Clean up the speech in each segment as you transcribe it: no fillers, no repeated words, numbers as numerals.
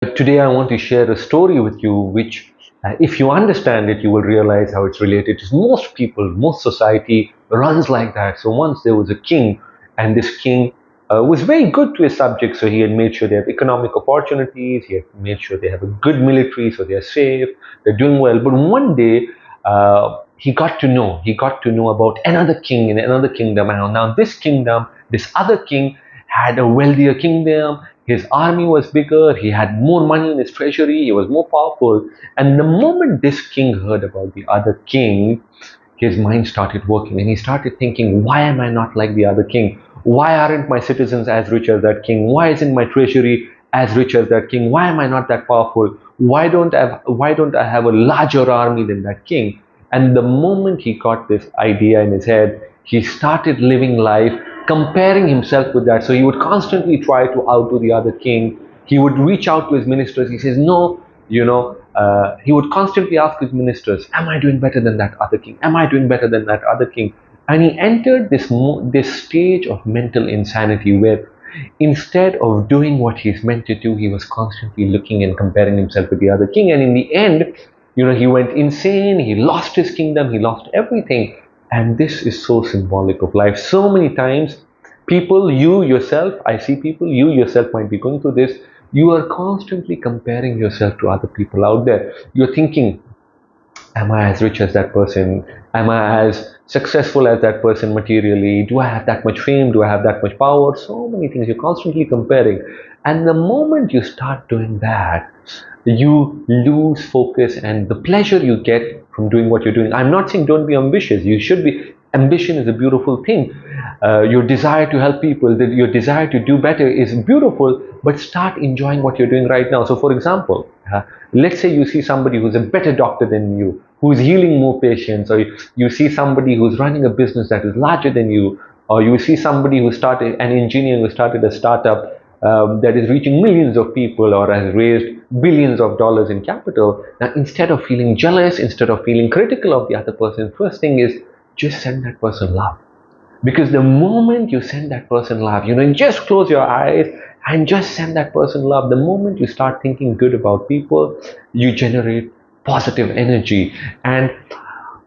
Today, I want to share a story with you, which, if you understand it, you will realize how it's related to most people, most society runs like that. So, once there was a king, and this king was very good to his subjects. So, he had made sure they have economic opportunities, he had made sure they have a good military, so they're safe, they're doing well. But one day, he got to know about another king in another kingdom. And now, this kingdom, this other king, had a wealthier kingdom. His army was bigger, he had more money in his treasury, he was more powerful. And the moment this king heard about the other king, his mind started working and he started thinking, why am I not like the other king? Why aren't my citizens as rich as that king? Why isn't my treasury as rich as that king? Why am I not that powerful? Why don't I have a larger army than that king? And the moment he got this idea in his head, he started living life comparing himself with that. So he would constantly try to outdo the other king. He would reach out to his ministers. He says, no, he would constantly ask his ministers, am I doing better than that other king? Am I doing better than that other king? And he entered this stage of mental insanity where instead of doing what he's meant to do, he was constantly looking and comparing himself with the other king. And in the end, he went insane, he lost his kingdom, he lost everything. And this is so symbolic of life. So many times, people, you yourself, I see people, you yourself might be going through this. You are constantly comparing yourself to other people out there. You're thinking, am I as rich as that person? Am I as successful as that person materially? Do I have that much fame? Do I have that much power? So many things. You're constantly comparing. And the moment you start doing that, you lose focus and the pleasure you get from doing what you're doing. I'm not saying don't be ambitious. You should be. Ambition is a beautiful thing. Your desire to help people, your desire to do better is beautiful, but start enjoying what you're doing right now. So, for example, let's say you see somebody who's a better doctor than you, who's healing more patients, or you see somebody who's running a business that is larger than you, or you see somebody who started an engineer who started a startup that is reaching millions of people or has raised billions of dollars in capital. Now, instead of feeling jealous, instead of feeling critical of the other person, first thing is just send that person love. Because the moment you send that person love, just close your eyes and just send that person love. The moment you start thinking good about people, you generate positive energy. And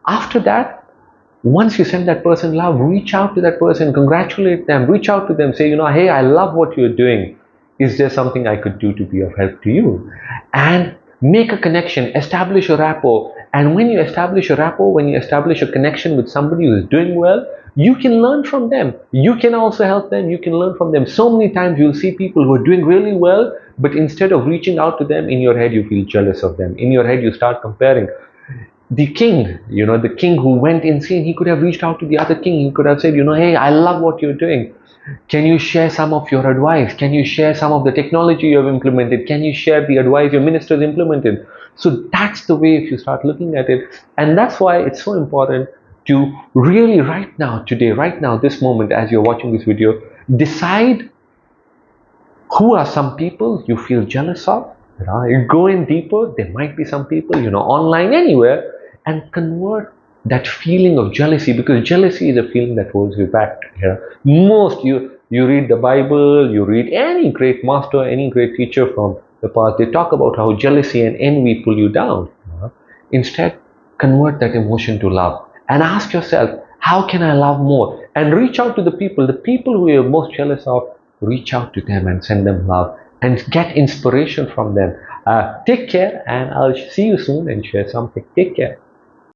after that, once you send that person love, reach out to that person, congratulate them, reach out to them, say, hey, I love what you're doing. Is there something I could do to be of help to you? And make a connection, establish a rapport. And when you establish a rapport, when you establish a connection with somebody who is doing well, you can learn from them. You can also help them. You can learn from them. So many times you'll see people who are doing really well, but instead of reaching out to them, in your head you feel jealous of them. In your head you start comparing. The king who went insane, he could have reached out to the other king. He could have said, hey, I love what you're doing. Can you share some of your advice? Can you share some of the technology you have implemented? Can you share the advice your ministers implemented? So that's the way if you start looking at it. And that's why it's so important to really right now, today, right now, this moment, as you're watching this video, decide who are some people you feel jealous of. You go in deeper, there might be some people, online, anywhere, and convert that feeling of jealousy, because jealousy is a feeling that holds you back. Most you read the Bible, you read any great master, any great teacher from the past, they talk about how jealousy and envy pull you down. Instead, convert that emotion to love and ask yourself, how can I love more? And reach out to the people who you're most jealous of. Reach out to them and send them love and get inspiration from them. Take care, and I'll see you soon and share something. Take care.